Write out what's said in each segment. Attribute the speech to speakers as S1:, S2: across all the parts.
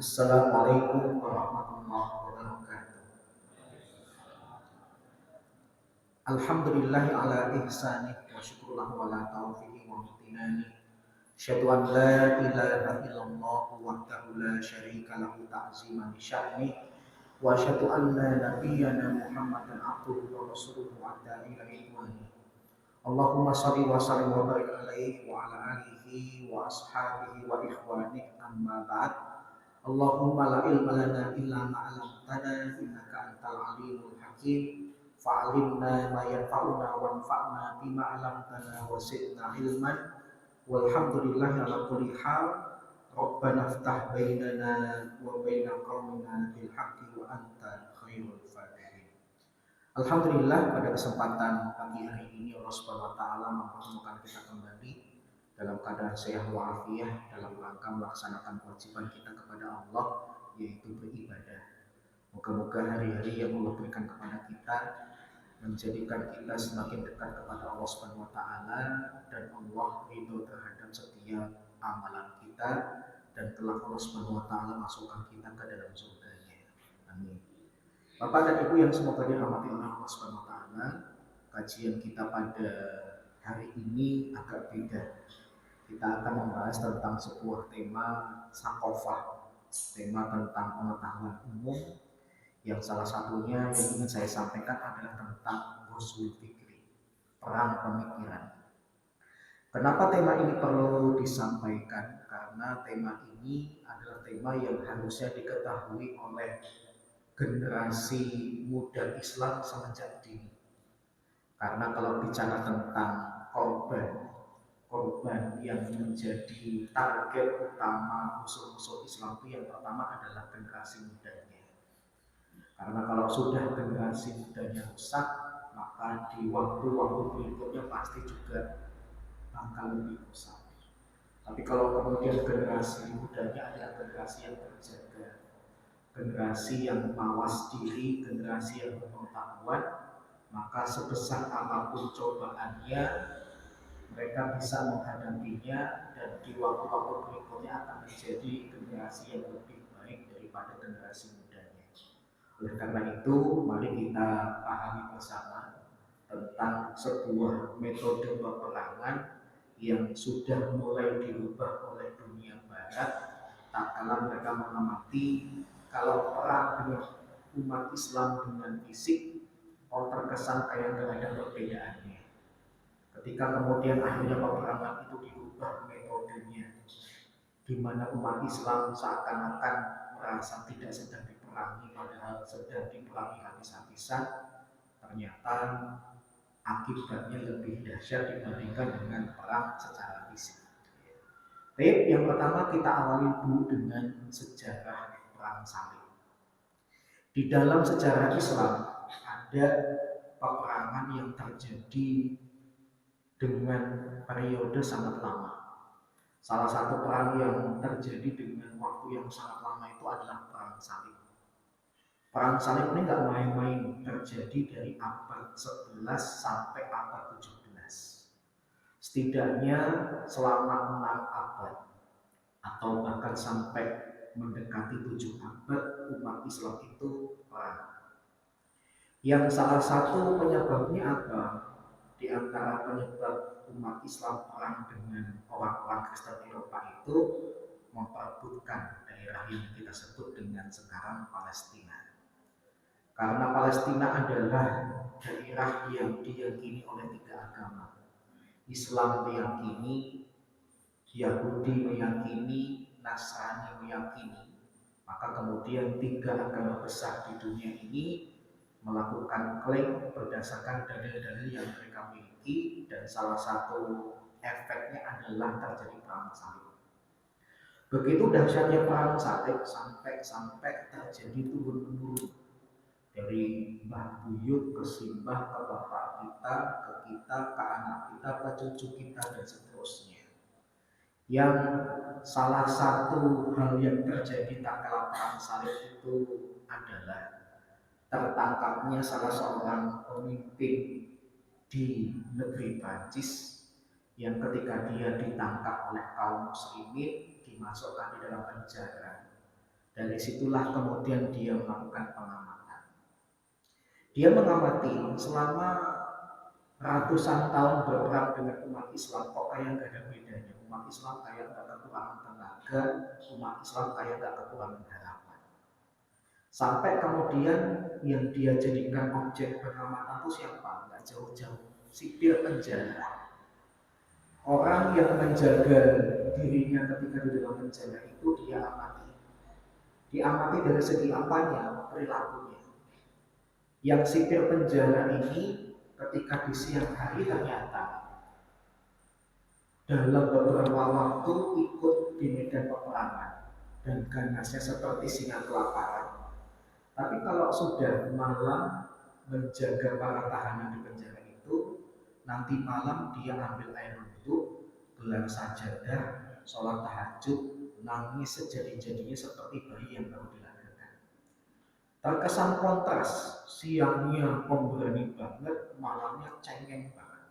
S1: Assalamualaikum warahmatullahi wabarakatuh. Alhamdulillahi ala ihsanih wa syukurlahu ala taufiqi wa amtinani. Asyhadu an la ilaha illallah wahdahu la syarika lahu ta'ziman li sya'nih wa asyhadu anna nabiyyana Muhammadan abduhu wa rasuluhu adda ila ridwani. Allahumma shalli wa sallim wa barik alaihi wa ala alihi wa ashabihi wa ikhwanihi amma ba'd. Allahumma la ilma lana illa ma 'allamtana innaka antal alimul hakim. Fa'alimna ma yanfa'una wanfa'na bima 'allamtana wa zidna ilman. Walhamdulillahi ala kulli hal. Rabbana iftah bainana wa baina qaumina bil haqqi wa anta khairul fatihin. Alhamdulillah, pada kesempatan pagi hari ini Allah Subhanahu wa taala mempertemukan kita kembali dalam keadaan sehat walafiat dalam rangka melaksanakan kewajiban kita kepada Allah, yaitu beribadah. Moga-moga hari-hari yang Allah berikan kepada kita menjadikan kita semakin dekat kepada Allah Subhanahu wa taala dan Allah ridho terhadap setiap amalan kita dan kelak Allah Subhanahu wa taala masukkan kita ke dalam surganya. Amin. Bapak dan Ibu yang semoga dirahmati oleh Allah Subhanahu wa taala, kajian kita pada hari ini agak beda. Kita akan membahas tentang sebuah tema sakofah, tema tentang pengetahuan umum yang salah satunya yang ingin saya sampaikan adalah tentang Ghazwul Fikri, perang pemikiran. Kenapa tema ini perlu disampaikan? Karena tema ini adalah tema yang harusnya diketahui oleh generasi muda Islam semenjak dini. Karena kalau bicara tentang korban yang menjadi target utama musuh-musuh Islam itu yang pertama adalah generasi mudanya. Karena kalau sudah generasi mudanya rusak, maka di waktu-waktu berikutnya pasti juga bakal lebih rusak. Tapi kalau kemudian generasi mudanya adalah generasi yang terjaga, generasi yang mawas diri, generasi yang berpengetahuan, maka sebesar apapun cobaannya, mereka bisa menghadapinya dan di waktu-waktu berikutnya akan menjadi generasi yang lebih baik daripada generasi mudanya. Oleh karena itu, mari kita pahami bersama tentang sebuah metode peperangan yang sudah mulai dirubah oleh dunia barat. Tak kala mereka mengamati kalau perang dengan umat Islam dengan fisik, terkesan kayak nggak ada perbedaannya. Ketika kemudian akhirnya peperangan itu dirubah metodenya, di mana umat Islam seakan-akan merasa tidak sedang diperangi, padahal sedang diperangi habis-habisan, ternyata akibatnya lebih dahsyat dibandingkan dengan perang secara fisik. Baik, yang pertama kita awali dulu dengan sejarah perang salib. Di dalam sejarah Islam ada peperangan yang terjadi dengan periode sangat lama. Salah satu perang yang terjadi dengan waktu yang sangat lama itu adalah perang salib. Perang salib ini nggak main-main, terjadi dari abad 11 sampai abad 17. Setidaknya selama 6 abad atau bahkan sampai mendekati 7 abad umat Islam itu perang. Yang salah satu penyebabnya apa? Di antara penyebab umat Islam perang dengan orang-orang Kristen Eropa itu memperebutkan daerah yang kita sebut dengan sekarang Palestina. Karena Palestina adalah daerah yang diyakini oleh 3 agama. Islam meyakini, Yahudi meyakini, Nasrani meyakini. Maka kemudian 3 agama besar di dunia ini melakukan klaim berdasarkan dalil-dalil yang mereka miliki, dan salah satu efeknya adalah terjadi perang salib. Begitu dahsyatnya perang salib sampai terjadi turun-menurun dari mbah buyut ke simbah, ke bapak kita, ke kita, ke anak kita, ke cucu kita, dan seterusnya. Yang salah satu hal yang terjadi tatkala perang salib itu adalah tertangkapnya salah seorang pemimpin di negeri Prancis yang ketika dia ditangkap oleh kaum muslimin dimasukkan di dalam penjara. Dari situlah kemudian dia melakukan pengamatan. Dia mengamati selama ratusan tahun berperang dengan umat Islam, kok kayak nggak ada bedanya. Umat Islam kayak nggak kekurangan tenaga, umat Islam kayak nggak kekurangan harapan. Sampai kemudian yang dia jadikan objek pengamatan itu siapa? Nggak jauh-jauh, sipir penjara. Orang yang menjaga dirinya ketika di dalam penjara itu dia amati. Diamati dari segi apanya? Perilakunya. Yang sipir penjara ini ketika di siang hari ternyata dalam beberapa waktu ikut di medan peperangan dan ganasnya seperti singa kelaparan. Tapi kalau sudah malam menjaga para tahanan di penjara itu, nanti malam dia ambil air wudhu, gelar sajadah, sholat tahajud, nangis sejadi-jadinya seperti bayi yang baru dilahirkan. Terkesan kontras, siangnya pemberani banget, malamnya cengeng banget.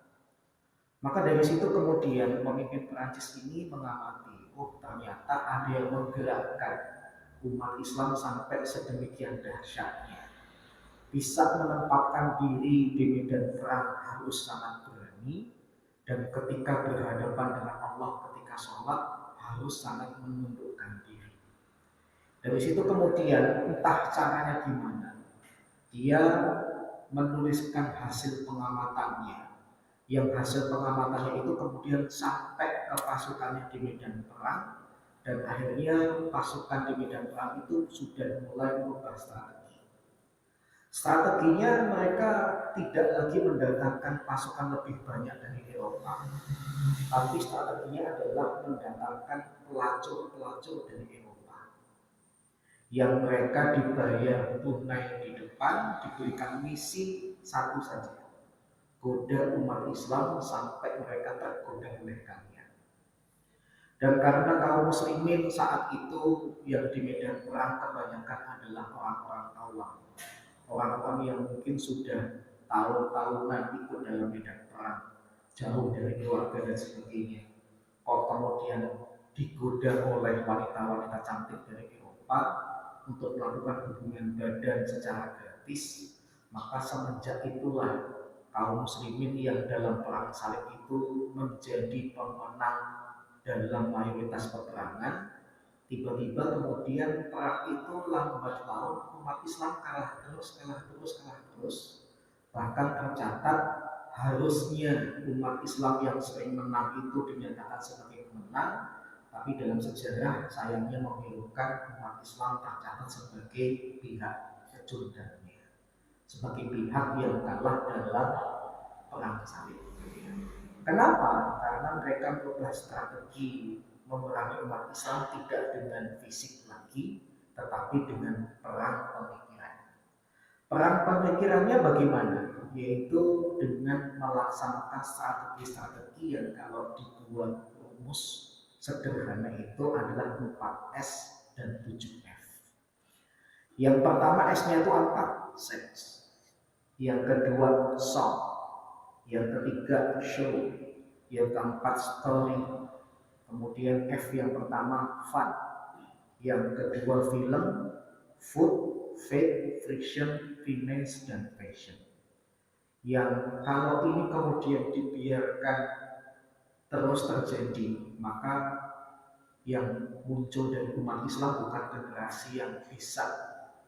S1: Maka dari situ kemudian pemimpin Perancis ini mengamati, oh ternyata ada yang menggerakkan umat Islam sampai sedemikian dahsyatnya. Bisa menempatkan diri di medan perang harus sangat berani, dan ketika berhadapan dengan Allah ketika sholat harus sangat menundukkan diri. Dari situ kemudian entah caranya gimana, dia menuliskan hasil pengamatannya, yang hasil pengamatannya itu kemudian sampai ke pasukannya di medan perang, dan akhirnya pasukan di medan perang itu sudah mulai merubah strategi. Strateginya mereka tidak lagi mendatangkan pasukan lebih banyak dari Eropa, tapi strateginya adalah mendatangkan pelacur-pelacur dari Eropa yang mereka dibayar tunai di depan, diberikan misi satu saja, goda umat Islam sampai mereka tergoda oleh kalian. Dan karena kaum muslimin saat itu yang di medan perang kebanyakan adalah orang-orang awam, orang-orang yang mungkin sudah tahun-tahunan ikut dalam medan perang, jauh dari keluarga dan sebagainya, kok kemudian digoda oleh wanita-wanita cantik dari Eropa untuk melakukan hubungan badan secara gratis, maka semenjak itulah kaum muslimin yang dalam perang salib itu menjadi pemenang dalam mayoritas peperangan. Tiba-tiba kemudian perang itu lambat laun umat Islam kalah terus. Bahkan tercatat harusnya umat Islam yang sering menang itu dinyatakan sebagai pemenang, tapi dalam sejarah sayangnya memilukan umat Islam tercatat sebagai pihak pecundangnya, sebagai pihak yang kalah dalam perang salib. Kenapa? Karena mereka berubah strategi memerangi umat Islam tidak dengan fisik lagi, tetapi dengan perang pemikiran. Perang pemikirannya bagaimana? Yaitu dengan melaksanakan strategi-strategi yang kalau dibuat rumus sederhana itu adalah 4S dan 7F. Yang pertama S-nya itu apa? Sex. Yang kedua song. Yang ketiga show. Yang keempat story. Kemudian F yang pertama fun. Yang kedua film, food, faith, friction, finance, dan fashion. Yang kalau ini kemudian dibiarkan terus terjadi, maka yang muncul dari umat Islam bukan generasi yang bisa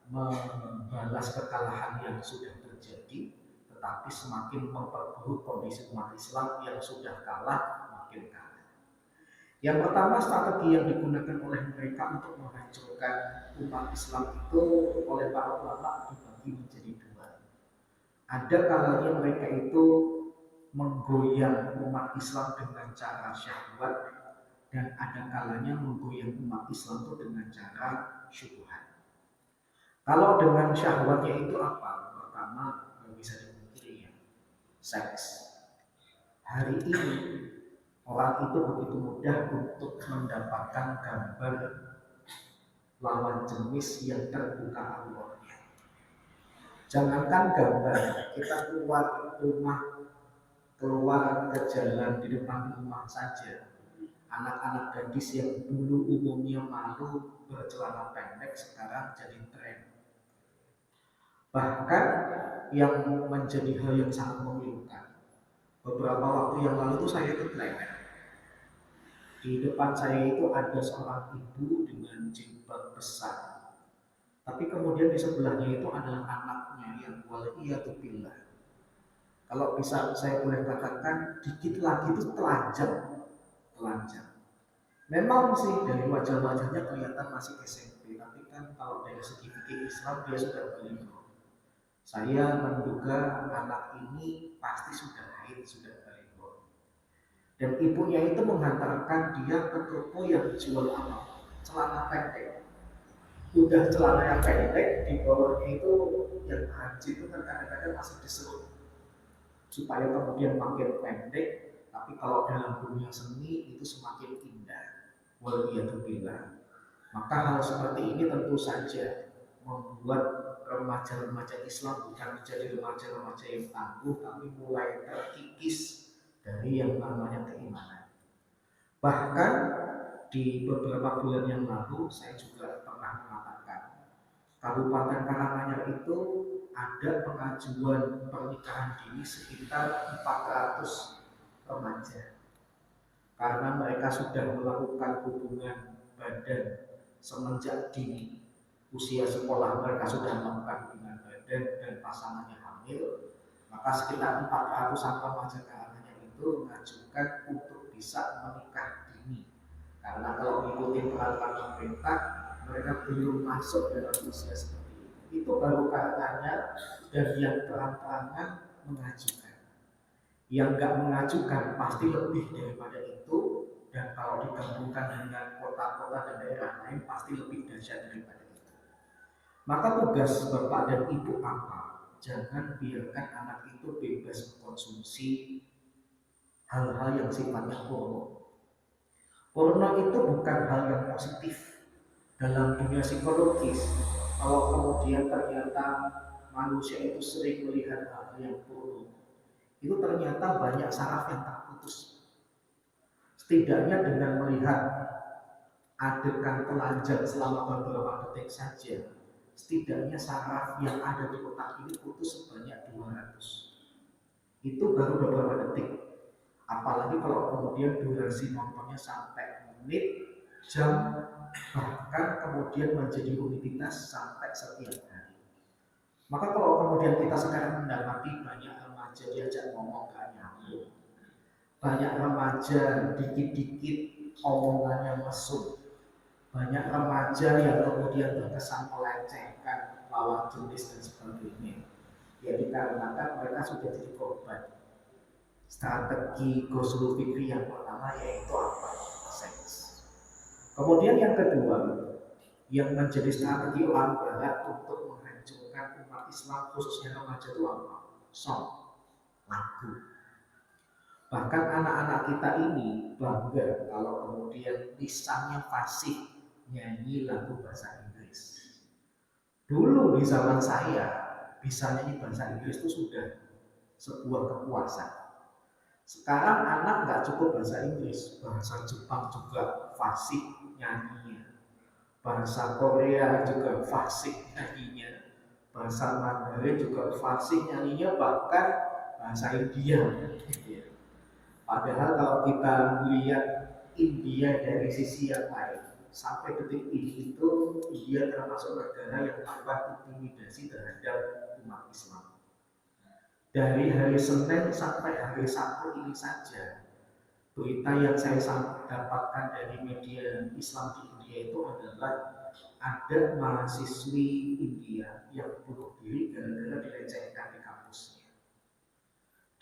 S1: membalas kekalahan yang sudah terjadi, tetapi semakin memperburuk kondisi umat Islam yang sudah kalah makin kalah. Yang pertama, strategi yang digunakan oleh mereka untuk menghancurkan umat Islam itu oleh para ulama dibagi menjadi dua. Ada kalanya mereka itu menggoyang umat Islam dengan cara syahwat, dan ada kalanya menggoyang umat Islam itu dengan cara syubhat. Kalau dengan syahwatnya itu apa? Pertama, yang bisa dipungkiri ya, seks. Hari ini orang itu begitu mudah untuk mendapatkan gambar lawan jenis yang terbuka auratnya. Jangankan gambar, kita keluar rumah, keluar ke jalan di depan rumah saja, anak-anak gadis yang dulu umumnya malu bercelana pendek sekarang jadi tren. Bahkan yang menjadi hal yang sangat memilukan, beberapa waktu yang lalu itu saya itu lewat. Di depan saya itu ada seorang ibu dengan jilbab besar. Tapi kemudian di sebelahnya itu adalah anaknya yang waliyatubillah. Kalau bisa saya boleh katakan, dikit lagi itu telanjang. Telanjang. Memang sih dari wajah-wajahnya kelihatan masih SMP, tapi kan kalau dari segi fikih Islam dia sudah balik. Saya menduga anak ini pasti sudah haid, sudah balik. Dan ibunya itu menghantarkan dia ke toko yang jual apa? Celana pendek. Udah celana yang pendek, di bawahnya itu yang haji itu kan kadang-kadang masih diserut supaya kemudian makin pendek, tapi kalau dalam dunia seni itu semakin indah. Waliyatubillah. Maka hal seperti ini tentu saja membuat remaja-remaja Islam bukan menjadi remaja-remaja yang tangguh, tapi mulai terkikis dari yang namanya keimanan. Bahkan di beberapa bulan yang lalu saya juga pernah mengatakan Kabupaten Karanganyar itu ada pengajuan pernikahan dini sekitar 400 remaja karena mereka sudah melakukan hubungan badan semenjak dini. Usia sekolah mereka sudah melakukan hubungan badan dan pasangannya hamil, maka sekitar 400 remaja Karanganyar itu mengajukan untuk bisa menikah dini. Karena kalau mengikuti peraturan pemerintah, mereka belum masuk dalam usia seperti itu. Itu baru Karanganyar dan yang terang-terangan mengajukan. Yang nggak mengajukan pasti lebih daripada itu, dan kalau digabungkan dengan kota-kota dan daerah lain pasti lebih dahsyat daripada itu. Maka tugas bapak dan ibu apa? Jangan biarkan anak itu bebas mengkonsumsi hal-hal yang sifatnya porno. Porno itu bukan hal yang positif dalam dunia psikologis. Kalau kemudian ternyata manusia itu sering melihat hal yang porno, itu ternyata banyak saraf yang terputus. Setidaknya dengan melihat adegan telanjang selama beberapa detik saja, setidaknya saraf yang ada di otak ini putus sebanyak 200. Itu baru beberapa detik. Apalagi kalau kemudian durasi nontonnya sampai menit, jam, bahkan kemudian menjadi rutinitas sampai setiap hari. Maka kalau kemudian kita sekarang mendapati banyak remaja diajak ngomong gak nyambung, banyak remaja dikit-dikit omongannya mesum, banyak remaja yang kemudian terkesan melecehkan lawan jenis dan sebagainya, ya dikarenakan mereka sudah jadi korban strategi Gosulu Fikri yang pertama, yaitu apa? Seks. Kemudian yang kedua, yang menjadi strategi orang barat untuk menghancurkan umat Islam khususnya remaja itu apa? Song, lagu. Bahkan anak-anak kita ini bangga kalau kemudian lisannya fasih nyanyi lagu bahasa Inggris. Dulu di zaman saya bisa nyanyi bahasa Inggris itu sudah sebuah kepuasan. Sekarang anak nggak cukup bahasa Inggris, bahasa Jepang juga fasih nyanyinya, bahasa Korea juga fasih nyanyinya, bahasa Mandarin juga fasih nyanyinya, bahkan bahasa India. Padahal kalau kita lihat India dari sisi yang lain, sampai detik ini itu India termasuk negara yang melakukan intimidasi terhadap umat Islam. Dari hari Senin sampai hari Sabtu ini saja, berita yang saya dapatkan dari media Islam di India itu adalah ada mahasiswi India yang bunuh diri gara-gara dilecehkan di kampusnya.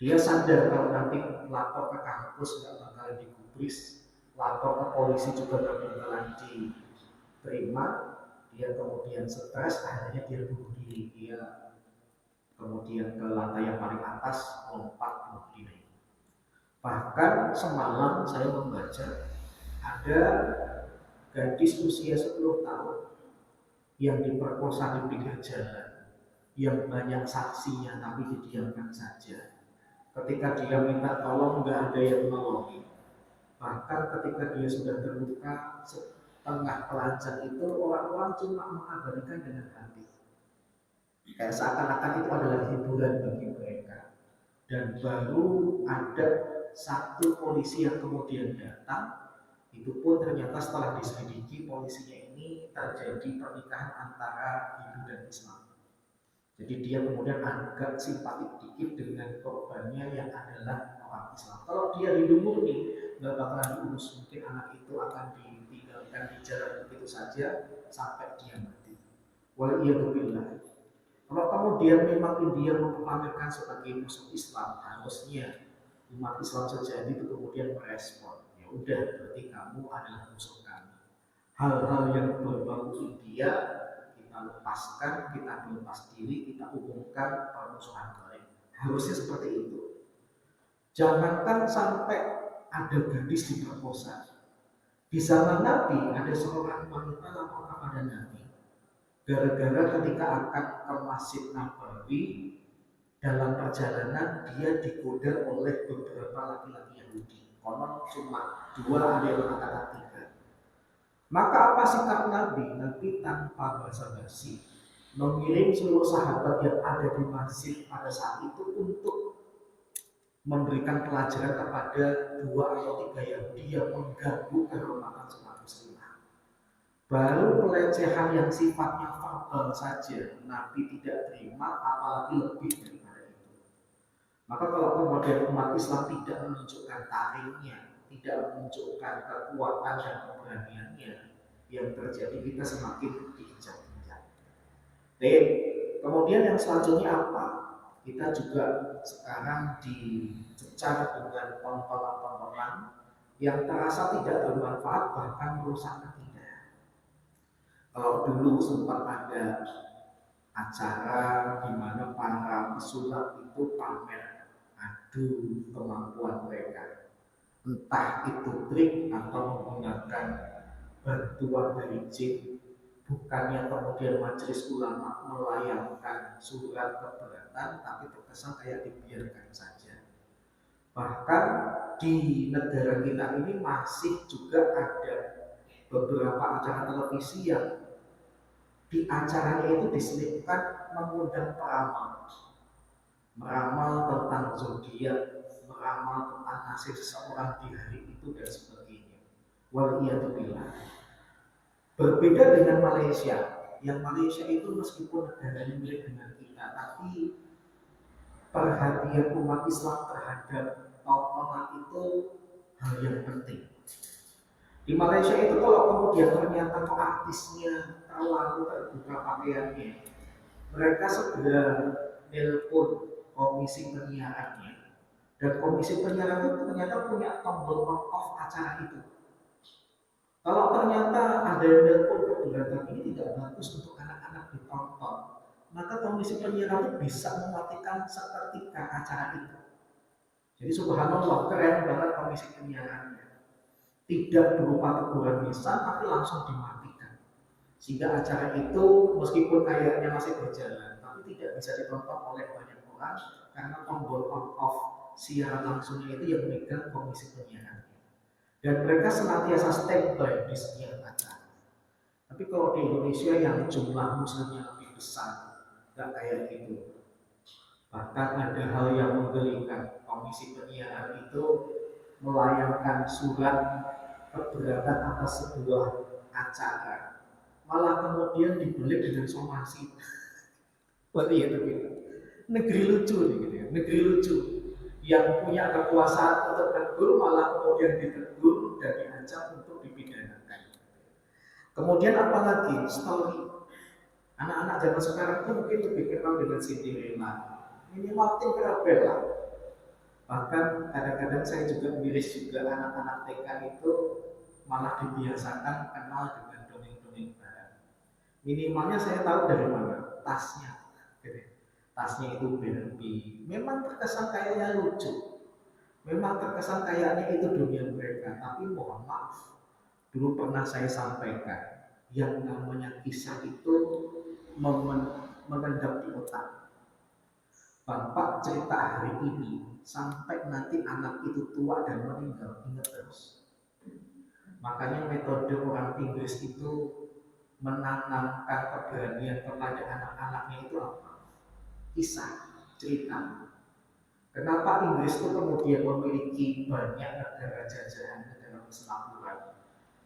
S1: Dia sadar kalau nanti lapor ke kampus nggak bakalan digubris, lapor ke polisi juga nggak bakalan diterima. Dia kemudian stres, akhirnya dia bunuh diri. Dia kemudian ke lantai yang paling atas lompat bunuh diri. Bahkan semalam saya membaca ada gadis usia 10 tahun yang diperkosa di pinggir jalan, yang banyak saksinya tapi didiamkan saja. Ketika dia minta tolong nggak ada yang menolong. Bahkan ketika dia sudah terluka, tengah pelajar itu orang-orang cuma mengabadikan dengan hati. Kayak seakan-akan itu adalah hiburan bagi mereka. Dan baru ada satu polisi yang kemudian datang, itu pun ternyata setelah diselidiki polisinya ini terjadi pernikahan antara Hindu dan Islam. Jadi dia kemudian agak simpatik dikit dengan korbannya yang adalah orang Islam. Kalau dia Hindu murni, nggak bakalan diurus. Mungkin anak itu akan ditinggalkan di jalan begitu saja sampai dia mati. Waliyadzubillah. Kalau kemudian memang India memproklamirkan sebagai musuh Islam, harusnya umat Islam sejati itu kemudian merespon. Ya udah, berarti kamu adalah musuh kami. Hal-hal yang berbau India kita lepaskan, kita melepas diri, kita umumkan permusuhan lain. Harusnya seperti itu. Jangankan sampai ada gadis diperkosa. Di zaman Nabi ada seorang wanita lapor kepada Nabi. Gara-gara ketika akan ke Masjid Nabawi dalam perjalanan dia digoda oleh beberapa laki-laki Yahudi. Konon cuma 2, ada yang mengatakan 3. Maka apa sikap Nabi? Nabi tanpa basa-basi mengirim seluruh sahabat yang ada di masjid pada saat itu untuk memberikan pelajaran kepada 2 atau 3 Yahudi yang mengganggu kehormatan umat muslimah. Baru pelecehan yang sifatnya verbal saja Nabi tidak terima, apalagi lebih daripada itu. Maka kalau kemudian umat Islam tidak menunjukkan taringnya, tidak menunjukkan kekuatan dan keberaniannya, yang terjadi kita semakin diinjak-injak. Kemudian yang selanjutnya apa? Kita juga sekarang dicecar dengan tontonan-tontonan yang terasa tidak bermanfaat, bahkan merusak akidah. Kalau dulu sempat ada acara di mana para pesulap itu pamer adu kemampuan mereka, entah itu trik atau menggunakan bantuan dari jin, bukannya kemudian majelis ulama melayangkan surat keberatan, tapi terkesan kayak dibiarkan saja. Bahkan di negara kita ini masih juga ada beberapa acara televisi yang di acaranya itu diselipkan mengundang peramal, meramal tentang zodiak, meramal tentang nasib seseorang di hari itu dan sebagainya. Waliyadzubillah. Berbeda dengan Malaysia, yang Malaysia itu meskipun negaranya mirip dengan kita, tapi perhatian umat Islam terhadap tontonan itu hal yang penting. Di Malaysia itu kalau kemudian ternyata artisnya terlalu terbuka pakaiannya, mereka segera nelpon komisi penyiarannya, dan komisi penyiaran itu ternyata punya tombol on off acara itu. Kalau ternyata ada yang nelpon keberatan ini tidak bagus untuk anak-anak ditonton, maka komisi penyiaran itu bisa mematikan seketika acara itu. Jadi subhanallah, keren banget komisi penyiarannya. Tidak berupa teguran lisan, tapi langsung dimatikan. Sehingga acara itu meskipun kayaknya masih berjalan, tapi tidak bisa ditonton oleh banyak orang karena tombol on off siaran langsungnya itu yang memegang komisi penyiaran. Dan mereka senantiasa standby di setiap acara. Tapi kalau di Indonesia yang jumlah muslimnya lebih besar, nggak kayak gitu. Bahkan ada hal yang menggelikan, komisi penyiaran itu melayangkan surat keberatan atas sebuah acara, malah kemudian dibeli dengan somasi. Negeri lucu nih gitu ya, negeri lucu yang punya kekuasaan untuk menegur malah kemudian ditegur dan diancam untuk dipidanakan. Kemudian apalagi story anak-anak zaman sekarang itu mungkin lebih kenal dengan Cinderella, minimal Tinkerbell. Bahkan kadang-kadang saya juga miris juga anak-anak TK itu malah dibiasakan kenal dengan dongeng-dongeng barat. Minimalnya saya tahu dari mana, tasnya. Tasnya itu Barbie. Memang terkesan kayaknya lucu. Memang terkesan kayaknya itu dunia mereka. Tapi mohon maaf, dulu pernah saya sampaikan, yang namanya kisah itu mengendap di otak. Bapak cerita hari ini sampai nanti anak itu tua dan meninggal, ingat terus. Makanya metode orang Inggris itu menanamkan keberanian kepada anak-anaknya itu apa? Kisah, cerita. Kenapa Inggris itu kemudian memiliki banyak negara jajahan, negara persemakmuran?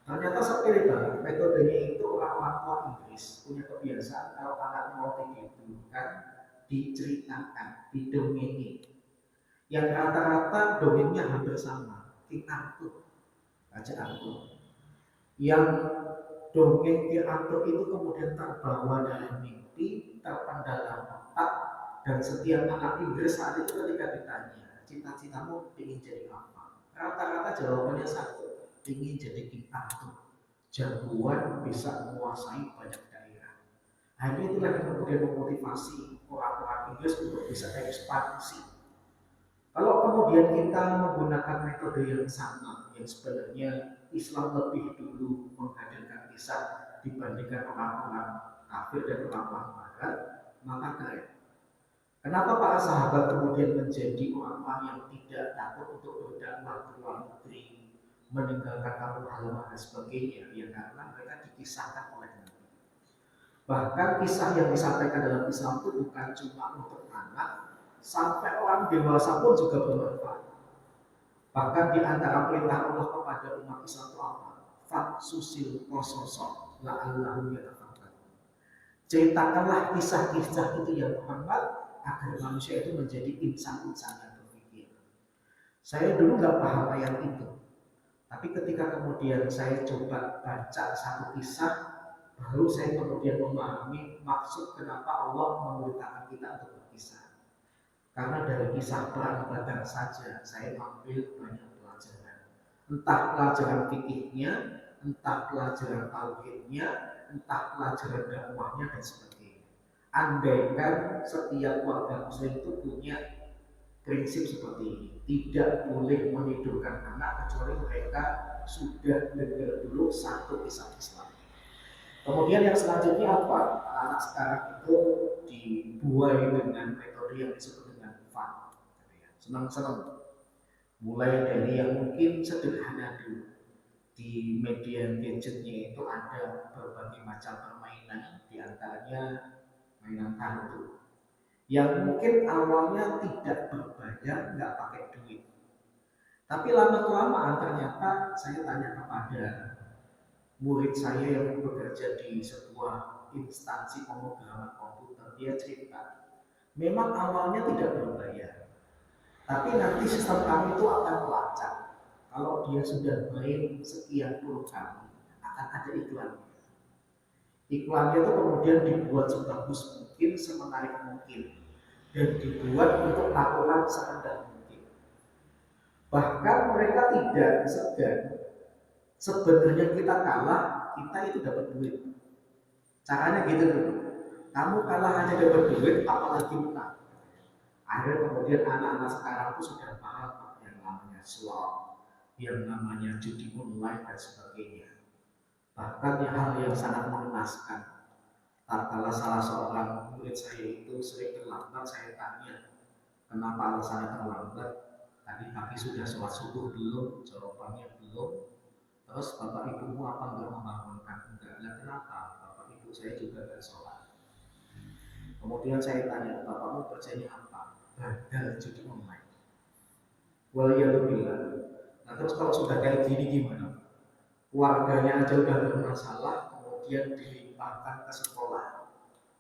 S1: Ternyata sepele banget. Metodenya itu orang-orang tua Inggris punya kebiasaan kalau anak mau didulukan, diceritakan, didongengin. Yang rata-rata dongengnya hampir sama. King Arthur, Raja Arthur. Yang dongeng King Arthur itu kemudian terbawa dalam mimpi, terpendam dalam otak, dan setiap anak Inggris saat itu ketika ditanya, cita-citamu ingin jadi apa? Rata-rata jawabannya satu, ingin jadi King Arthur. Jagoan bisa menguasai banyak daerah. Hanya itulah yang kemudian memotivasi orang-orang Inggris untuk bisa ekspansi. Kalau kemudian kita menggunakan metode yang sama, yang sebenarnya Islam lebih dulu menghadirkan kisah dibandingkan orang-orang kafir dan orang-orang barat, maka keren. Kenapa para sahabat kemudian menjadi orang-orang yang tidak takut untuk berdakwah ke luar negeri, meninggalkan kampung halaman dan sebagainya? Ya karena mereka dikisahkan oleh Nabi. Bahkan kisah yang disampaikan dalam Islam itu bukan cuma untuk anak, sampai orang dewasa pun juga bermanfaat. Bahkan di antara perintah Allah kepada umat Islam itu apa? Faksusil qasasa la'allahum yatafakkarun. Ceritakanlah kisah-kisah itu yang bermanfaat agar manusia itu menjadi insan-insan yang berpikir. Saya dulu nggak paham ayat itu, tapi ketika kemudian saya coba baca satu kisah, baru saya kemudian memahami maksud kenapa Allah memerintahkan kita untuk berkisah. Karena dari kisah perang Badar saja saya ambil banyak pelajaran. Entah pelajaran fikihnya, entah pelajaran tauhidnya, entah pelajaran dakwahnya dan sebagainya. Andaikan setiap warga muslim itu punya prinsip seperti ini, tidak boleh menidurkan anak kecuali mereka sudah dengar dulu satu kisah Islam. Kemudian yang selanjutnya apa? Anak sekarang itu dibuai dengan metode yang disebut dengan fun, senang-senang. Mulai dari yang mungkin sederhana dulu. Di media gadgetnya itu ada berbagai macam permainan, diantaranya mainan kartu. Yang mungkin awalnya tidak berbayar, nggak pakai duit. Tapi lama-kelamaan ternyata saya tanya kepada murid saya yang bekerja di sebuah instansi pemrograman komputer, dia cerita, memang awalnya tidak berbayar, tapi nanti sistem kami itu akan melacak. Kalau dia sudah main sekian puluh kali, akan ada iklannya. Iklannya itu kemudian dibuat sebagus mungkin, semenarik mungkin, dan dibuat untuk laporan serendah mungkin. Bahkan mereka tidak segan. Sebenarnya kita kalah, kita itu dapat duit. Caranya gitu dulu. Kamu kalah hanya dapat duit, apalagi menang. Akhirnya kemudian anak-anak sekarang itu sudah paham yang namanya slot, yang namanya judi online dan sebagainya. Bahkan hal yang sangat mengenaskan. Tatkala salah seorang murid saya itu sering terlambat, saya tanya, kenapa alasannya terlambat? Tadi pagi sudah sholat subuh belum? Jawabannya belum. Terus bapak ibumu apa enggak membangunkan? Enggak. Lah kenapa? Bapak ibu saya juga enggak sholat. Kemudian saya tanya, bapakmu kerjanya apa? Bandar judi online. Waliyadzubillah. Nah terus kalau sudah kayak gini gimana? Keluarganya aja udah bermasalah, kemudian dilimpahkan ke sekolah.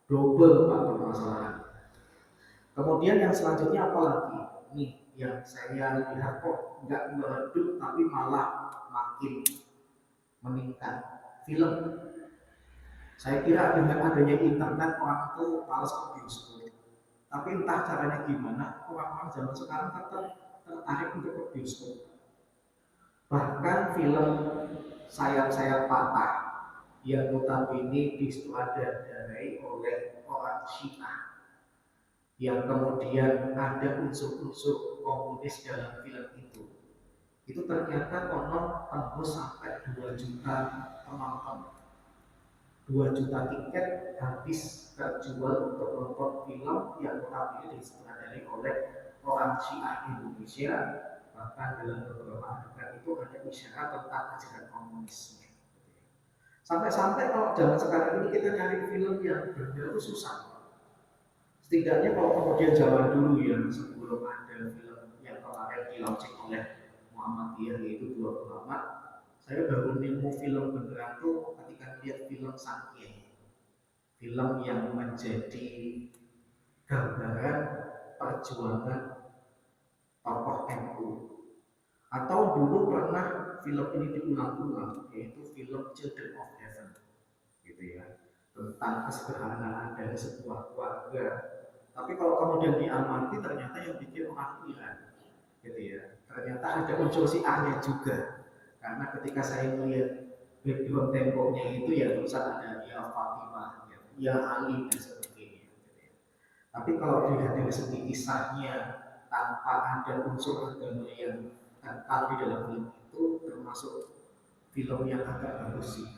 S1: Double pak permasalahan. Kemudian yang selanjutnya apa lagi? Nih yang saya lihat kok nggak meredup tapi malah makin meningkat. Film. Saya kira dengan adanya internet orang itu males ke bioskop. Tapi entah caranya gimana, orang-orang zaman sekarang tetap tertarik untuk ke bioskop. Bahkan film Sayap-Sayap Patah yang notabene disutradarai oleh orang Cina, yang kemudian ada unsur-unsur komunis dalam film itu ternyata konon tembus sampai 2 juta penonton. 2 juta tiket habis terjual untuk nonton film yang notabene disutradarai oleh orang Syiah Indonesia, bahkan dalam beberapa adegan itu ada isyarat tentang ajaran komunisme. Sampai-sampai kalau zaman sekarang ini kita nyari film yang benar itu susah. Setidaknya kalau kemudian zaman dulu ya, sebelum ada film yang kemarin di launching oleh Muhammadiyah yaitu Dua Ulama, saya baru nemu film beneran tuh ketika lihat film Sangkiai, film yang menjadi gambaran perjuangan tokoh NU. Atau dulu pernah film ini diulang-ulang, yaitu film Children of Heaven, gitu ya, tentang kesederhanaan dari sebuah keluarga. Tapi kalau kemudian diamati ternyata yang bikin orang Iran, gitu ya. Ternyata ada unsur Syiahnya juga, karena ketika saya melihat background temboknya itu ya tulisan ada ya Fatimah, ya Ali dan sebagainya. Gitu ya. Tapi kalau dilihat dari segi kisahnya tanpa ada unsur agama yang kental di dalam film itu, termasuk film yang agak bagus sih.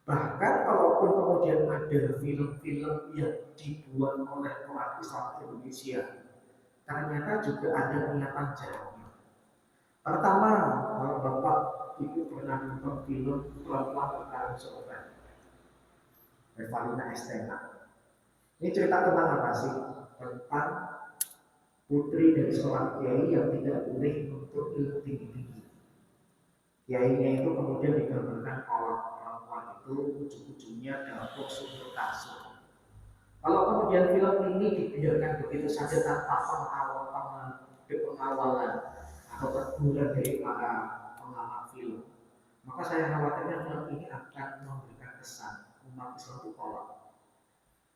S1: Bahkan kalaupun kemudian ada film-film yang dibuat oleh orang Islam Indonesia, ternyata juga ada niatan jahatnya. Pertama, kalau Bapak Ibu pernah nonton film Perempuan Bertarung Seobat, Revalina Estela. Ini cerita tentang apa sih? Tentang putri dari seorang kiai yang tidak boleh menuntut ilmu tinggi-tinggi. Kiainya itu kemudian digambarkan oleh perempuan itu ujung-ujungnya dalam sumber kasur. Kalau kemudian film ini dibiarkan begitu saja tanpa pengawalan atau teguran dari para pengamat film, maka saya khawatirnya film ini akan memberikan kesan umat Islam itu kolot.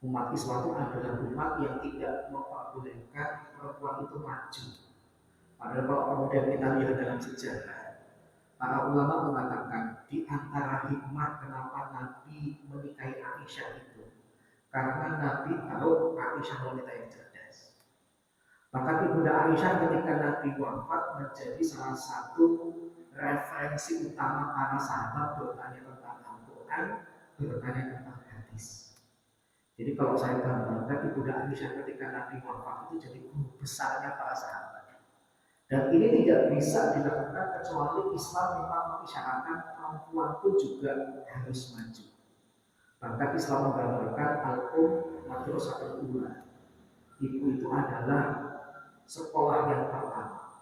S1: Umat Islam itu adalah umat yang tidak memperbolehkan perempuan itu maju. Padahal kalau kemudian kita lihat dalam sejarah, para ulama mengatakan di antara hikmah kenapa Nabi menikahi Aisyah itu karena Nabi tahu Aisyah wanita yang cerdas. Maka Ibunda Aisyah ketika Nabi wafat menjadi salah satu referensi utama para sahabat bertanya tentang Al-Quran, bertanya tentang hadis. Jadi kalau saya gambarkan Ibunda Aisyah ketika Nabi wafat itu jadi guru besarnya para sahabat. Dan ini tidak bisa dilakukan kecuali Islam memang mengisyaratkan perempuan itu juga harus maju. Bahkan Islam menggambarkan al-um madrasatul ula. Ibu itu adalah sekolah yang pertama.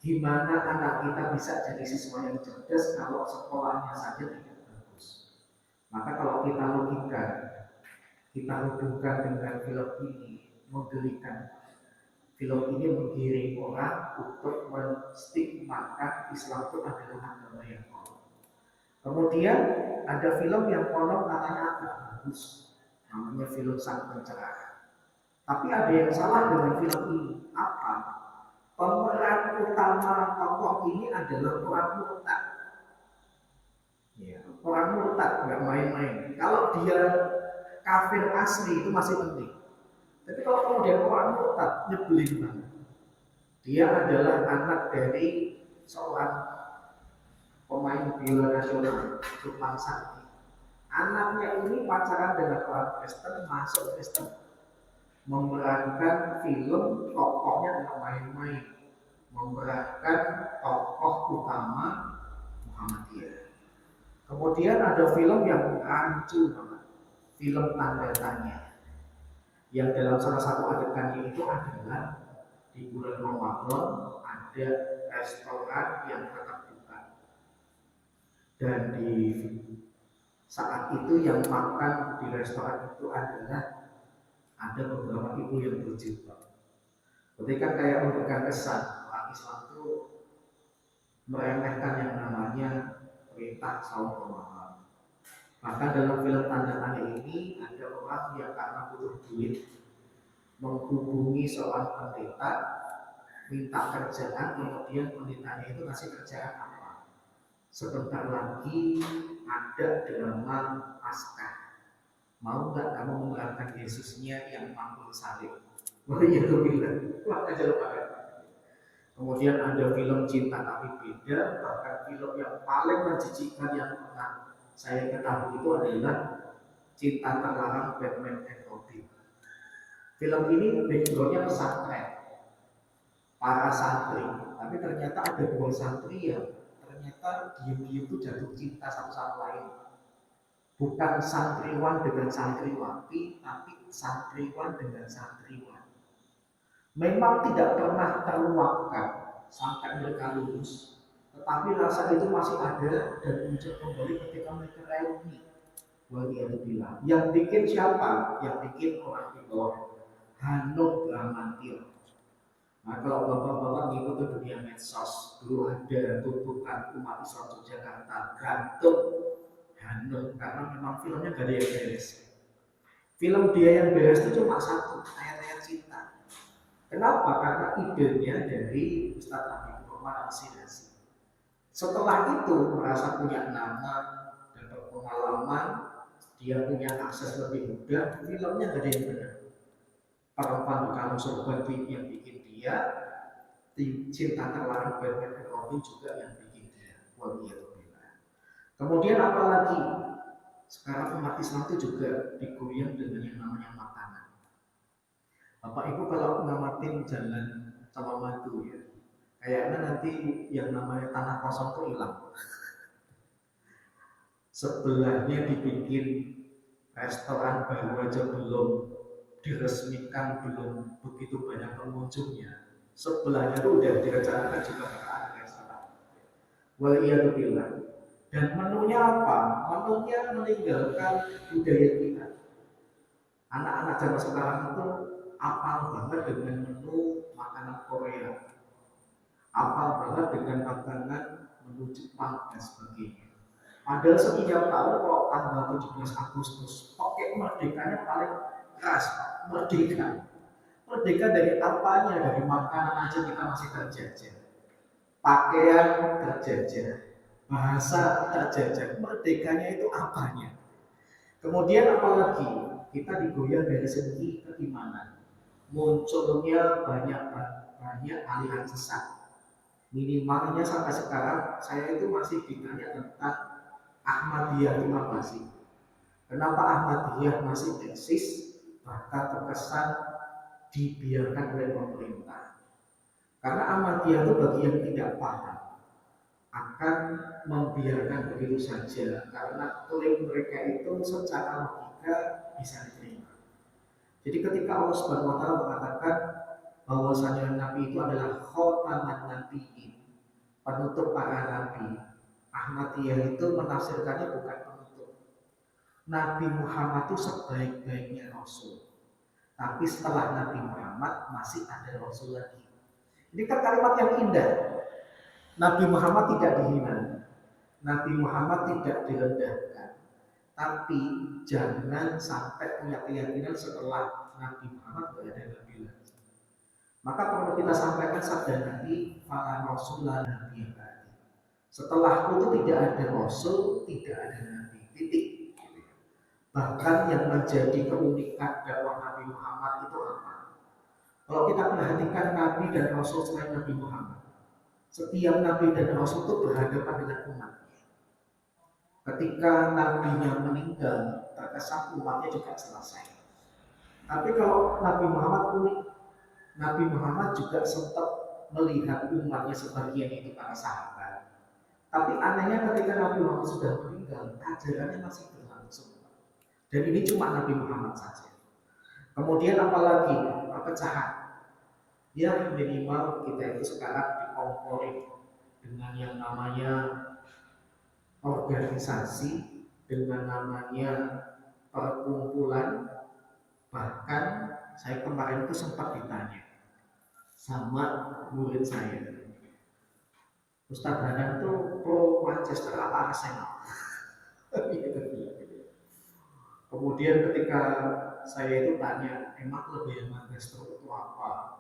S1: Gimana anak kita bisa jadi siswa yang cerdas kalau sekolahnya saja tidak bagus? Maka kalau kita logika, kita hubungkan dengan film ini, menggelikan. Film ini menggiring orang untuk menstigmakan Islam itu adalah agama yang konon. Kemudian ada film yang konon katanya agak bagus, namanya film Sang Pencerah. Tapi ada yang salah dengan film ini. Apa? Pemeran utama tokoh ini adalah orang murtad. Ya, orang murtad nggak main-main. Kalau dia kafir asli itu masih penting. Tapi kalau kemudian orang murtad, nyebelin banget. Dia adalah anak dari seorang pemain biola nasional, Lukman Sardi. Anaknya ini pacaran dengan orang Kristen, masuk Kristen, memerankan film tokohnya nggak main-main, memerankan tokoh utama Muhammadiyah. Kemudian ada film yang rancu banget, film Tanda Tanya, yang dalam salah satu adegannya itu adalah di bulan Ramadan ada restoran yang tetap buka, dan di saat itu yang makan di restoran itu adalah ada beberapa ibu yang berjilbab. Ketika kayak memberikan kesan orang Islam itu meremehkan yang namanya perintah saum Ramadan. Bahkan dalam film Tanda Tanya ini ada orang yang karena butuh duit menghubungi seorang pendeta minta kerjaan, kemudian pendetanya itu kasih kerjaan apa? Sebentar lagi ada drama Paskah. Mau nggak kamu memerankan Yesusnya yang mampu salib? Wah iya tuh bilang, wah aja lupa kan. Kemudian ada film Cinta Tapi Beda, bahkan film yang paling menjijikan yang pernah saya ketahui itu adalah Cinta Terlarang Batman and Robin. Film ini backgroundnya pesantren, para santri Tapi ternyata ada dua santri yang ternyata diam-diam itu jatuh cinta satu sama lain. Bukan santriwan dengan santriwati, tapi santriwan dengan santriwan. Memang tidak pernah terluapkan sampai mereka lulus, tetapi rasa itu masih ada dan muncul kembali ketika mereka reuni. Waliyadzubillah. Yang bikin siapa? Yang bikin orang di bawah Hanung Bramantio. Nah, kalau bapak-bapak ngikut dunia medsos, dulu ada tuntutan umat Islam Yogyakarta gantung Hanung karena memang filmnya gak ada yang beres. Film dia yang beres itu cuma satu, ayat-ayat cinta. Kenapa? Karena idenya dari Ustadz Habibur Rahman Al-Shirazi. Setelah itu merasa punya nama dan berpengalaman, dia punya akses lebih mudah, filmnya gak ada yang benar. Perempuan kamu surga yang bikin dia, cinta terlarang Batman Robin juga yang bikin dia. Waliyadzubillah. Kemudian apalagi sekarang umat Islam itu juga digoyang dengan yang namanya makanan. Bapak Ibu kalau ngamatin jalan sama madu ya, kayaknya nanti yang namanya tanah kosong itu hilang. Sebelahnya dibikin restoran baru aja belum diresmikan, belum begitu banyak pengunjungnya. Sebelahnya itu udah direncanakan juga bakal ada restoran. Waliyadzubillah. Dan menunya apa? Menunya meninggalkan budaya kita. Anak-anak zaman sekarang itu apal banget dengan menu makanan Korea, apal banget dengan makanan menu Jepang dan sebagainya. Padahal setiap tahun kalau tanggal 17 Agustus, pakai merdekanya paling keras, merdeka. Merdeka dari apanya? Dari makanan aja kita masih terjajah, pakaian terjajah, bahasa terjajah. Merdekanya itu apanya? Kemudian apalagi kita digoyang dari segi keimanan, munculnya banyak aliran sesat. Minimalnya sampai sekarang saya itu masih ditanya tentang Ahmadiyah itu apa sih? Kenapa Ahmadiyah masih eksis bahkan terkesan dibiarkan oleh pemerintah? Karena Ahmadiyah itu bagi yang tidak paham akan membiarkan begitu saja karena klaim mereka itu secara logika bisa diterima. Jadi ketika Allah Subhanahu wa taala mengatakan bahwasanya Nabi itu adalah khataman nabiyyin, penutup para nabi, Ahmadiyah itu menafsirkannya bukan penutup. Nabi Muhammad itu sebaik-baiknya Rasul. Tapi setelah Nabi Muhammad masih ada Rasul lagi. Ini kan kalimat yang indah. Nabi Muhammad tidak dihina, Nabi Muhammad tidak direndahkan, tapi jangan sampai punya keyakinan setelah Nabi Muhammad tidak ada Nabi lagi. Maka perlu kita sampaikan sabda Nabi, "Fala Rasulullah Nabi." Setelah itu tidak ada Rasul, tidak ada Nabi. Titik. Bahkan yang menjadi keunikan dakwah Nabi Muhammad itu apa? Kalau kita perhatikan Nabi dan Rasul selain Nabi Muhammad, setiap Nabi dan Rasul itu berhadapan dengan umatnya. Ketika Nabinya meninggal, terkesan umatnya juga selesai. Tapi kalau Nabi Muhammad unik, Nabi Muhammad juga sempat melihat umatnya sebagian itu para sahabat. Tapi anehnya ketika Nabi Muhammad sudah meninggal, ajarannya masih berlangsung. Dan ini cuma Nabi Muhammad saja. Kemudian apalagi perpecahan. Ya minimal kita itu sekarang dikompori dengan yang namanya organisasi, dengan namanya perkumpulan. Bahkan saya kemarin itu sempat ditanya sama murid saya, Ustaz Hanan itu pro Manchester apa Arsenal? Kemudian ketika saya itu tanya, emang kelebihan Manchester itu apa?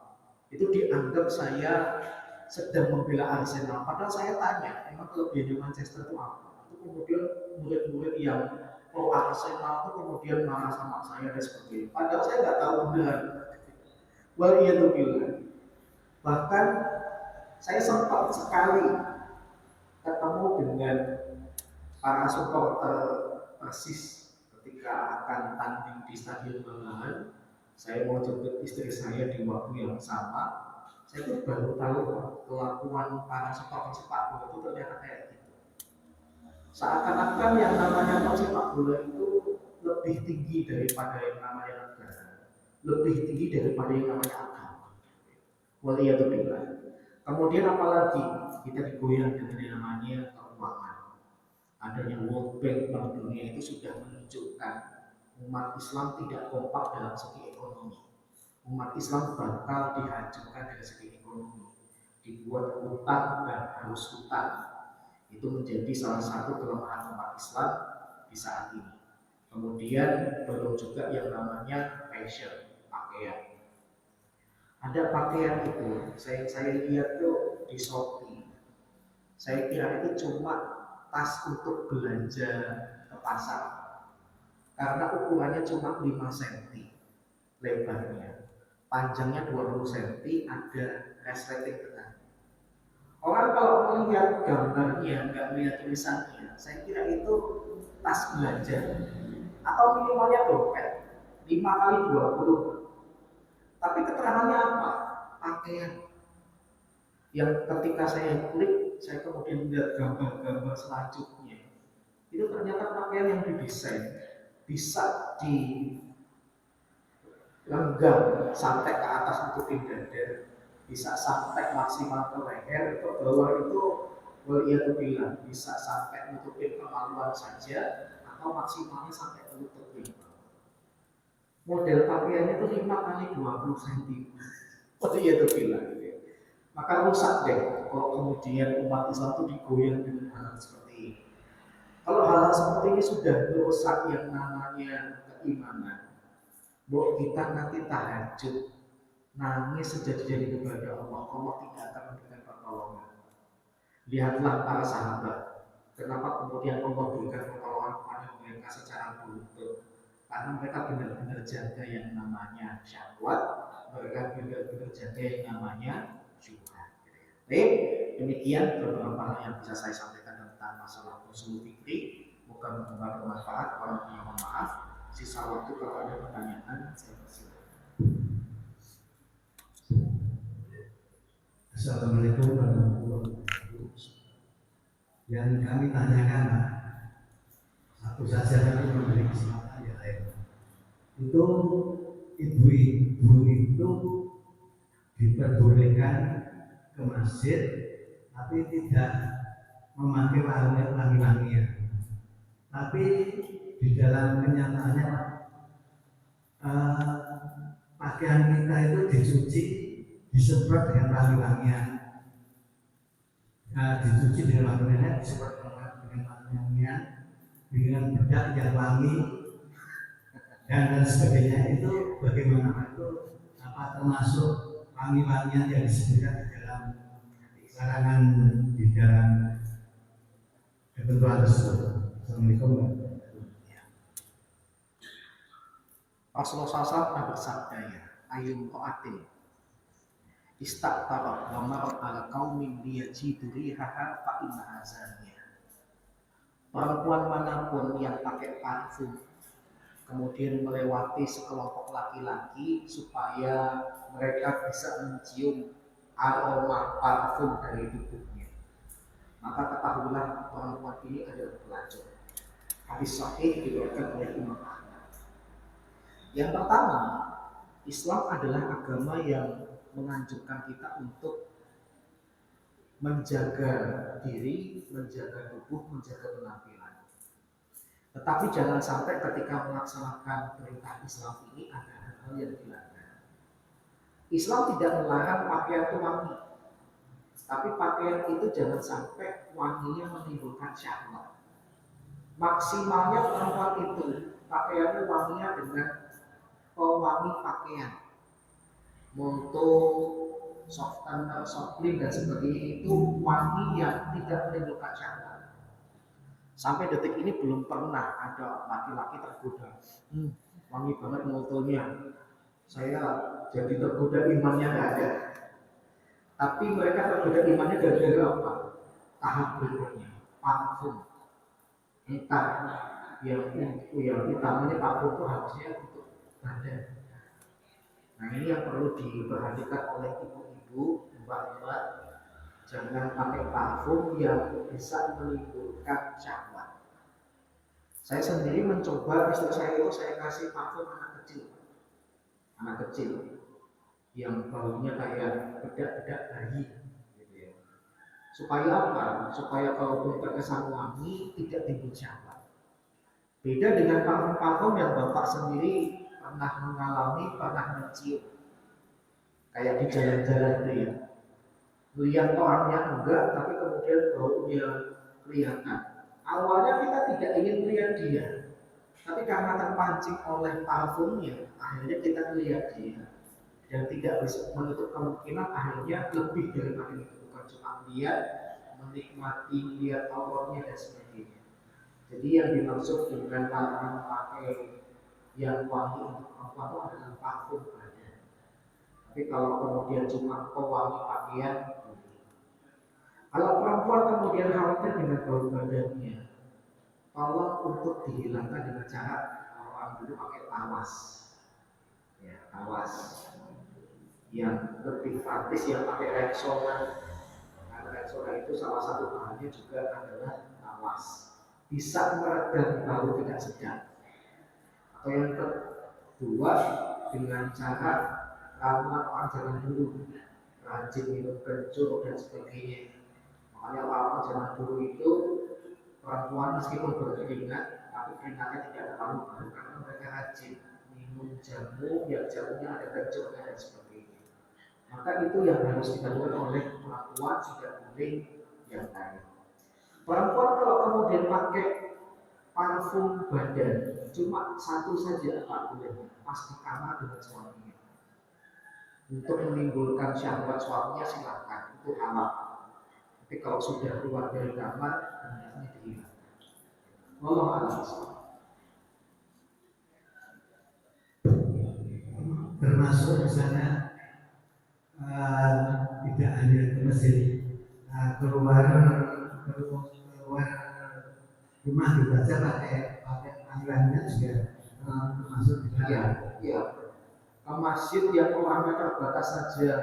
S1: Itu dianggap saya sedang membela Arsenal. Padahal saya tanya, emang kelebihan Manchester itu apa? Itu kemudian murid-murid yang pro Arsenal itu kemudian marah sama saya dan sebagainya. Padahal saya nggak tahu benar. Waliyadzubillah. Bahkan saya sempat sekali ketemu dengan para supporter Persis ketika akan tanding di Stadion Manahan. Saya mau jemput istri saya di waktu yang sama. Saya tuh baru tahu kelakuan para supporter sepak bola itu ternyata kayak gitu. Seakan-akan yang namanya sepak bola itu lebih tinggi daripada yang namanya negara, lebih tinggi daripada yang namanya agama. Waliyadzubillah. Kemudian apalagi kita digoyang dengan yang namanya keuangan. Adanya World Bank Bank Dunia itu sudah menunjukkan umat Islam tidak kompak dalam segi ekonomi. Umat Islam bakal dihancurkan dari segi ekonomi, dibuat hutang dan harus hutang. Itu menjadi salah satu kelemahan umat Islam di saat ini. Kemudian belum juga yang namanya fashion, pakaian. Ada pakaian itu, saya lihat tuh di Shopee. Saya kira itu cuma tas untuk belanja ke pasar, karena ukurannya cuma 5 cm lebarnya, panjangnya 20 cm, ada resleting tengah. Orang kalau melihat gambarnya, nggak melihat tulisannya, saya kira itu tas belanja atau minimalnya dompet 5 kali 20. Tapi keterangannya apa? Pakaian. Yang ketika saya klik, saya kemudian melihat gambar-gambar selanjutnya. Itu ternyata pakaian yang didesain bisa dilenggam sampai ke atas nutupin dada, bisa sampai maksimal ke leher, ke bawah itu waliyadzubillah bisa sampai nutupin kemaluan saja, atau maksimalnya sampai ke lutut. Model pakaiannya itu 5 kali 20 cm. Waliyadzubillah gitu ya. Maka rusak deh kalau kemudian umat Islam itu digoyang dengan hal seperti ini. Kalau hal seperti ini sudah merusak yang namanya keimanan, bahwa kita nanti tahajud nangis sejadi-jadi kepada Allah, Allah tidak akan memberikan pertolongan. Lihatlah para sahabat, kenapa kemudian Allah berikan pertolongan kepada mereka secara beruntun? Karena mereka benar-benar jaga yang namanya syahwat, mereka benar-benar jaga yang namanya syubhat. Baik, demikian beberapa hal yang bisa saya sampaikan tentang masalah usul fikih. Moga-moga bermanfaat. Kalau punya mohon maaf. Sisa waktu kalau ada pertanyaan saya persilakan.
S2: Assalamualaikum warahmatullahi wabarakatuh. Yang kami tanyakan, satu saja kami memberi kesempatan yang lain. Itu ibu-ibu itu diperbolehkan ke masjid, tapi tidak memakai wangi-wangian. Tapi di dalam kenyataannya pakaian kita itu dicuci, disemprot dengan wangi-wangian. Dicuci dengan wangi-wangian, disemprot dengan wangi-wangian, dengan bedak yang wangi dan sebagainya. Itu bagaimana? Itu apa termasuk wangi-wangian yang disebutkan di dalam larangan di dalam ketentuan tersebut? Assalamualaikum warahmatullahi wabarakatuh.
S1: Rasulullah SAW pernah bersabda ya, ayum qa'atin istaqtarat wa marad ala qaumin liyajidu rihaha fa inna azaniyah. Perempuan manapun yang pakai parfum kemudian melewati sekelompok laki-laki supaya mereka bisa mencium aroma parfum dari tubuhnya, maka ketahuilah perempuan ini adalah pelacur. Hadis sahih diriwayatkan oleh Imam Ahmad. Yang pertama, Islam adalah agama yang menganjurkan kita untuk menjaga diri, menjaga tubuh, menjaga penampilan. Tetapi jangan sampai ketika melaksanakan perintah Islam ini ada hal-hal yang dilanggar. Islam tidak melarang pakaian itu wangi, tapi pakaian itu jangan sampai wanginya menimbulkan syahwat. Maksimalnya perempuan itu pakaiannya wanginya dengan pewangi pakaian, molto, softener, softlin dan sebagainya, itu wangi yang tidak menimbulkan syahwat. Sampai detik ini belum pernah ada laki-laki tergoda, wangi banget moltonya, saya jadi tergoda, imannya nggak ada. Tapi mereka tergoda imannya gara-gara apa? Tahap berikutnya, parfum. Entah yang utamanya parfum itu harusnya untuk badan. Nah ini yang perlu diperhatikan oleh ibu-ibu, mbak-mbak, jangan pakai parfum yang bisa menimbulkan syahwat. Saya sendiri mencoba, istri saya itu saya kasih parfum anak kecil yang baunya kayak bedak-bedak bayi, gitu ya. Supaya apa? Supaya kalaupun terkesan wangi tidak timbul syahwat. Beda dengan parfum-parfum yang bapak sendiri pernah mengalami, pernah mencium, kayak di jalan-jalan itu ya. Lihat orangnya enggak, tapi kemudian baunya kelihatan. Awalnya kita tidak ingin melihat dia, tapi karena terpancing oleh parfumnya, akhirnya kita melihat dia. Dan tidak bisa menutup kemungkinan akhirnya lebih daripada itu, bukan cuma lihat, menikmati, lihat auranya dan sebagainya. Jadi yang dimaksud dengan larangan pakai yang wangi untuk perempuan itu adalah parfum saja. Tapi kalau kemudian cuma pewangi pakaian, kalau perempuan kemudian khawatir dengan bau badannya, tolong untuk dihilangkan dengan cara orang dulu pakai tawas, ya tawas yang lebih praktis yang pakai Rexona. Karena Rexona itu salah satu bahannya juga adalah tawas, bisa meredam bau tidak sedap. Atau yang kedua dengan cara ramuan orang zaman dulu, rajin minum kencur dan sebagainya. Makanya orang zaman dulu itu perempuan meskipun berkeringat, tapi keringatnya tidak terlalu banyak karena mereka rajin minum jamu, yang jamunya ada kencurnya dan sebagainya. Maka itu yang harus dilakukan oleh perempuan, tidak boleh yang lain. Perempuan kalau kemudian pakai parfum badan cuma satu saja tak boleh, pas di kamar dengan suaminya. Untuk menimbulkan syahwat suaminya silakan, itu halal. Tapi kalau sudah keluar dari kamar, hendaknya dihilangkan. Wallahu a'lam.
S2: Termasuk misalnya tidak hanya ke masjid, keluar rumah juga saja pakai panggilannya juga termasuk di dalam.
S1: Iya. Ke masjid yang orangnya terbatas saja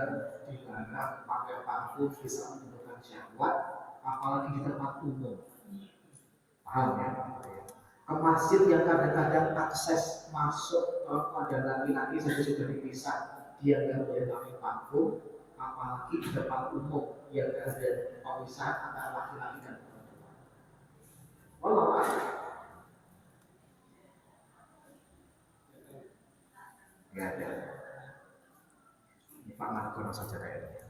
S1: dilarang pakai parfum bisa menimbulkan syahwat, apalagi di tempat umum. Paham ya? Ke masjid yang kadang-kadang akses masuk pada laki-laki saja sudah dipisah, dia nggak boleh pakai parfum, apalagi di tempat umum yang ada pemisahan antara laki-laki dan perempuan. Wallahu a'lam. Ya ada. Ini Pak Margono saja kayaknya.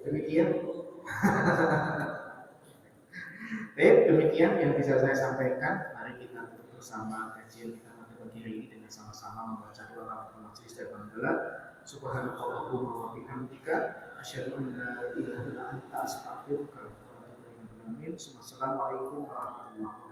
S1: Demikian. Demikian yang bisa saya sampaikan. Mari kita bersama kajian kita pada pagi hari ini dengan sama-sama membaca doa kafarat majelis dan hamdalah. Subhanallahumma wa bihamdika asyhadu an la ilaha illa anta astaghfiruka wa atubu ilaik. Assalamualaikum warahmatullahi wabarakatuh.